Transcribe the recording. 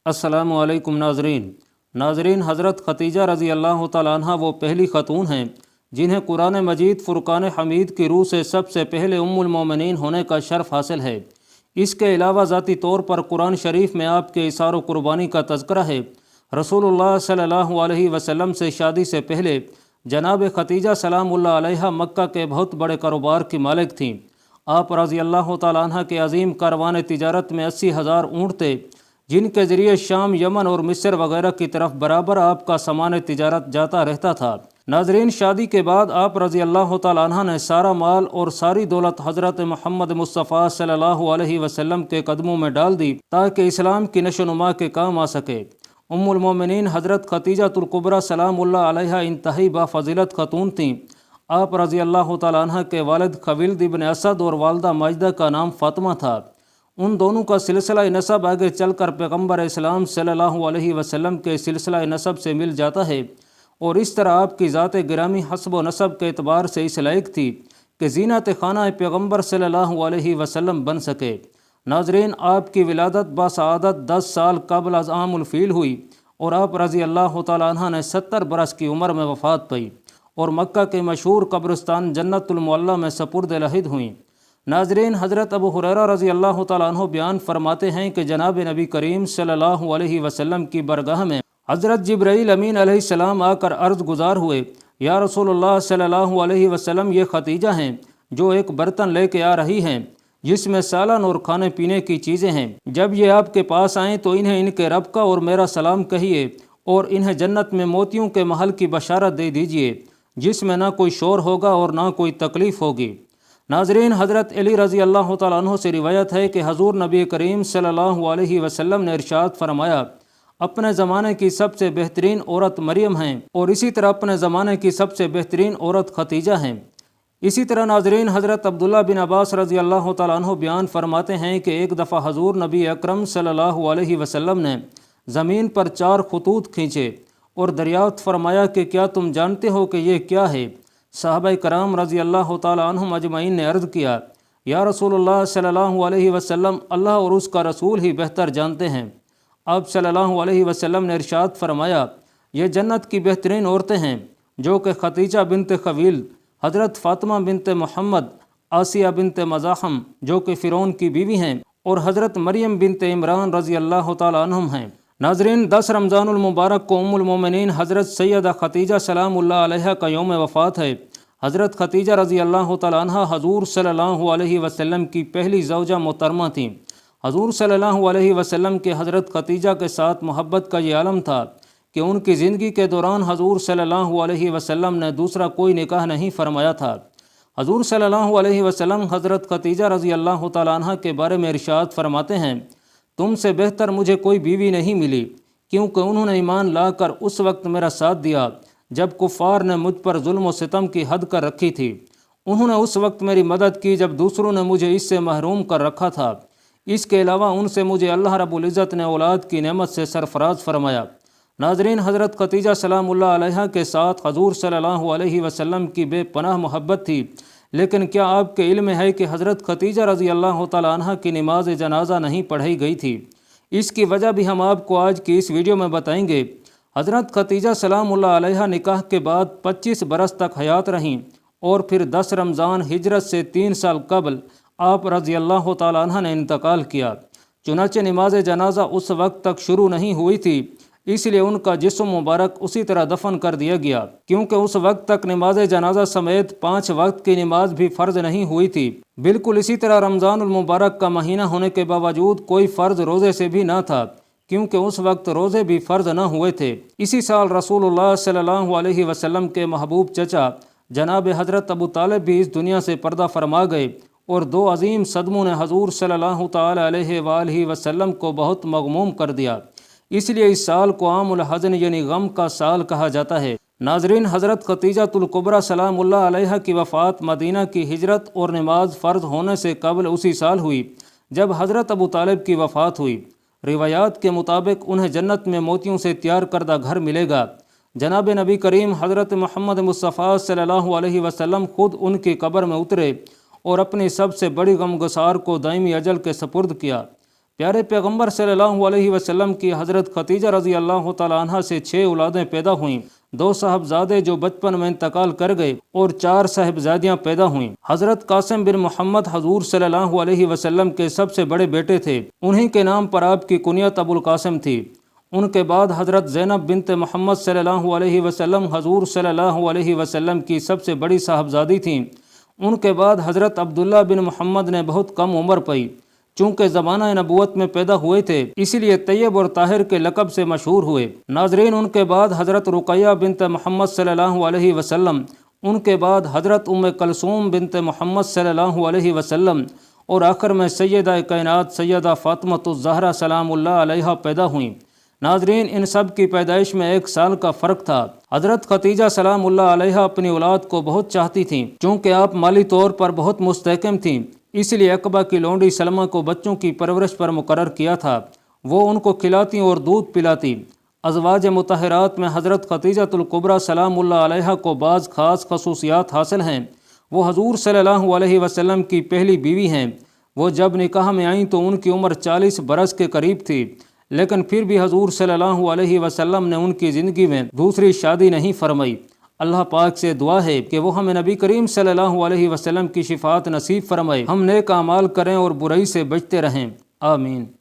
السلام علیکم ناظرین حضرت خدیجہ رضی اللہ تعالیٰ عنہ وہ پہلی خاتون ہیں جنہیں قرآن مجید فرقان حمید کی روح سے سب سے پہلے ام المومنین ہونے کا شرف حاصل ہے۔ اس کے علاوہ ذاتی طور پر قرآن شریف میں آپ کے اثار و قربانی کا تذکرہ ہے۔ رسول اللہ صلی اللہ علیہ وسلم سے شادی سے پہلے جناب خدیجہ سلام اللہ علیہ مکہ کے بہت بڑے کاروبار کی مالک تھیں۔ آپ رضی اللہ تعالیٰ عنہ کے عظیم کاروان تجارت میں 80,000 اونٹ تھے، جن کے ذریعے شام، یمن اور مصر وغیرہ کی طرف برابر آپ کا سامان تجارت جاتا رہتا تھا۔ ناظرین، شادی کے بعد آپ رضی اللہ تعالیٰ عنہ نے سارا مال اور ساری دولت حضرت محمد مصطفیٰ صلی اللہ علیہ وسلم کے قدموں میں ڈال دی تاکہ اسلام کی نشو و نما کے کام آ سکے۔ ام المومنین حضرت خدیجہ الکبریٰ سلام اللہ علیہ انتہائی بافضیلت خاتون تھیں۔ آپ رضی اللہ تعالیٰ عنہ کے والد خویلد بن اسد اور والدہ ماجدہ کا نام فاطمہ تھا۔ ان دونوں کا سلسلہ نسب آگے چل کر پیغمبر اسلام صلی اللہ علیہ وسلم کے سلسلہ نسب سے مل جاتا ہے، اور اس طرح آپ کی ذات گرامی حسب و نسب کے اعتبار سے اس لائق تھی کہ زینت خانہ پیغمبر صلی اللہ علیہ وسلم بن سکے۔ ناظرین، آپ کی ولادت باسعادت 10 سال قبل از عام الفیل ہوئی اور آپ رضی اللہ تعالیٰ عنہ نے 70 برس کی عمر میں وفات پائی اور مکہ کے مشہور قبرستان جنت المعلیٰ میں سپرد لحد ہوئیں۔ ناظرین، حضرت ابو ہریرہ رضی اللہ تعالیٰ عنہ بیان فرماتے ہیں کہ جناب نبی کریم صلی اللہ علیہ وسلم کی برگاہ میں حضرت جبرائیل امین علیہ السلام آ کر عرض گزار ہوئے، یا رسول اللہ صلی اللہ علیہ وسلم، یہ خدیجہ ہیں جو ایک برتن لے کے آ رہی ہیں جس میں سالن اور کھانے پینے کی چیزیں ہیں۔ جب یہ آپ کے پاس آئیں تو انہیں ان کے رب کا اور میرا سلام کہیے، اور انہیں جنت میں موتیوں کے محل کی بشارت دے دیجیے جس میں نہ کوئی شور ہوگا اور نہ کوئی تکلیف ہوگی۔ ناظرین، حضرت علی رضی اللہ تعالیٰ عنہ سے روایت ہے کہ حضور نبی کریم صلی اللہ علیہ وسلم نے ارشاد فرمایا، اپنے زمانے کی سب سے بہترین عورت مریم ہیں، اور اسی طرح اپنے زمانے کی سب سے بہترین عورت خدیجہ ہیں۔ اسی طرح ناظرین، حضرت عبداللہ بن عباس رضی اللہ تعالیٰ عنہ بیان فرماتے ہیں کہ ایک دفعہ حضور نبی اکرم صلی اللہ علیہ وسلم نے زمین پر 4 خطوط کھینچے اور دریافت فرمایا کہ کیا تم جانتے ہو کہ یہ کیا ہے؟ صحابہ کرام رضی اللہ تعالیٰ عنہم اجمعین نے عرض کیا، یا رسول اللہ صلی اللہ علیہ وسلم، اللہ اور اس کا رسول ہی بہتر جانتے ہیں۔ آپ صلی اللہ علیہ وسلم نے ارشاد فرمایا، یہ جنت کی بہترین عورتیں ہیں جو کہ خدیجہ بنت خویلد، حضرت فاطمہ بنت محمد، آسیہ بنت مزاحم جو کہ فرعون کی بیوی ہیں، اور حضرت مریم بنت عمران رضی اللہ تعالیٰ عنہم ہیں۔ ناظرین، 10 رمضان المبارک کو ام المومنین حضرت سیدہ خدیجہ سلام اللہ علیہ کا یوم وفات ہے۔ حضرت خدیجہ رضی اللہ تعالیٰ عنہ حضور صلی اللہ علیہ وسلم کی پہلی زوجہ محترمہ تھیں۔ حضور صلی اللہ علیہ وسلم کے حضرت خدیجہ کے ساتھ محبت کا یہ عالم تھا کہ ان کی زندگی کے دوران حضور صلی اللہ علیہ وسلم نے دوسرا کوئی نکاح نہیں فرمایا تھا۔ حضور صلی اللہ علیہ وسلم حضرت خدیجہ رضی اللہ تعالیٰ عنہ کے بارے میں ارشاد فرماتے ہیں، تم سے بہتر مجھے کوئی بیوی نہیں ملی، کیونکہ انہوں نے ایمان لا کر اس وقت میرا ساتھ دیا جب کفار نے مجھ پر ظلم و ستم کی حد کر رکھی تھی۔ انہوں نے اس وقت میری مدد کی جب دوسروں نے مجھے اس سے محروم کر رکھا تھا۔ اس کے علاوہ ان سے مجھے اللہ رب العزت نے اولاد کی نعمت سے سرفراز فرمایا۔ ناظرین، حضرت خدیجہ سلام اللہ علیہ کے ساتھ حضور صلی اللہ علیہ وسلم کی بے پناہ محبت تھی، لیکن کیا آپ کے علم میں ہے کہ حضرت خدیجہ رضی اللہ تعالیٰ عنہ کی نماز جنازہ نہیں پڑھائی گئی تھی؟ اس کی وجہ بھی ہم آپ کو آج کی اس ویڈیو میں بتائیں گے۔ حضرت خدیجہ سلام اللہ علیہ نکاح کے بعد 25 برس تک حیات رہیں، اور پھر 10 رمضان ہجرت سے 3 سال قبل آپ رضی اللہ تعالیٰ عنہ نے انتقال کیا۔ چنانچہ نماز جنازہ اس وقت تک شروع نہیں ہوئی تھی، اس لیے ان کا جسم مبارک اسی طرح دفن کر دیا گیا، کیونکہ اس وقت تک نماز جنازہ سمیت 5 وقت کی نماز بھی فرض نہیں ہوئی تھی۔ بالکل اسی طرح رمضان المبارک کا مہینہ ہونے کے باوجود کوئی فرض روزے سے بھی نہ تھا، کیونکہ اس وقت روزے بھی فرض نہ ہوئے تھے۔ اسی سال رسول اللہ صلی اللہ علیہ وسلم کے محبوب چچا جناب حضرت ابو طالب بھی اس دنیا سے پردہ فرما گئے، اور 2 عظیم صدموں نے حضور صلی اللہ تعالی علیہ وآلہ وسلم کو بہت مغموم کر دیا، اس لیے اس سال کو عام الحزن یعنی غم کا سال کہا جاتا ہے۔ ناظرین، حضرت خدیجہ الکبریٰ سلام اللہ علیہ کی وفات مدینہ کی ہجرت اور نماز فرض ہونے سے قبل اسی سال ہوئی جب حضرت ابو طالب کی وفات ہوئی۔ روایات کے مطابق انہیں جنت میں موتیوں سے تیار کردہ گھر ملے گا۔ جناب نبی کریم حضرت محمد مصطفیٰ صلی اللہ علیہ وسلم خود ان کی قبر میں اترے اور اپنی سب سے بڑی غمگسار کو دائمی اجل کے سپرد کیا۔ پیارے پیغمبر صلی اللہ علیہ وسلم کی حضرت خدیجہ رضی اللہ تعالیٰ عنہ سے 6 اولادیں پیدا ہوئیں، 2 صاحبزادے جو بچپن میں انتقال کر گئے اور 4 صاحبزادیاں پیدا ہوئیں۔ حضرت قاسم بن محمد حضور صلی اللہ علیہ وسلم کے سب سے بڑے بیٹے تھے، انہی کے نام پر آپ کی کنیت ابو القاسم تھی۔ ان کے بعد حضرت زینب بنت محمد صلی اللہ علیہ وسلم حضور صلی اللہ علیہ وسلم کی سب سے بڑی صاحبزادی تھیں۔ ان کے بعد حضرت عبداللہ بن محمد نے بہت کم عمر پائی، چونکہ زمانہ نبوت میں پیدا ہوئے تھے اسی لیے طیب اور طاہر کے لقب سے مشہور ہوئے۔ ناظرین، ان کے بعد حضرت رقیہ بنت محمد صلی اللہ علیہ وسلم، ان کے بعد حضرت ام کلثوم بنت محمد صلی اللہ علیہ وسلم، اور آخر میں سیدہ کائنات سیدہ فاطمۃ الزہرا سلام اللہ علیہا پیدا ہوئیں۔ ناظرین، ان سب کی پیدائش میں 1 سال کا فرق تھا۔ حضرت خدیجہ سلام اللہ علیہا اپنی اولاد کو بہت چاہتی تھیں، چونکہ آپ مالی طور پر بہت مستحکم تھیں، اس لیے عقبہ کی لونڈی سلمہ کو بچوں کی پرورش پر مقرر کیا تھا۔ وہ ان کو کھلاتی اور دودھ پلاتی۔ ازواج مطہرات میں حضرت خدیجہ الکبریٰ سلام اللہ علیہا کو بعض خاص خصوصیات حاصل ہیں۔ وہ حضور صلی اللہ علیہ وسلم کی پہلی بیوی ہیں۔ وہ جب نکاح میں آئیں تو ان کی عمر 40 برس کے قریب تھی، لیکن پھر بھی حضور صلی اللہ علیہ وسلم نے ان کی زندگی میں دوسری شادی نہیں فرمائی۔ اللہ پاک سے دعا ہے کہ وہ ہمیں نبی کریم صلی اللہ علیہ وسلم کی شفاعت نصیب فرمائے، ہم نیک اعمال کریں اور برائی سے بچتے رہیں، آمین۔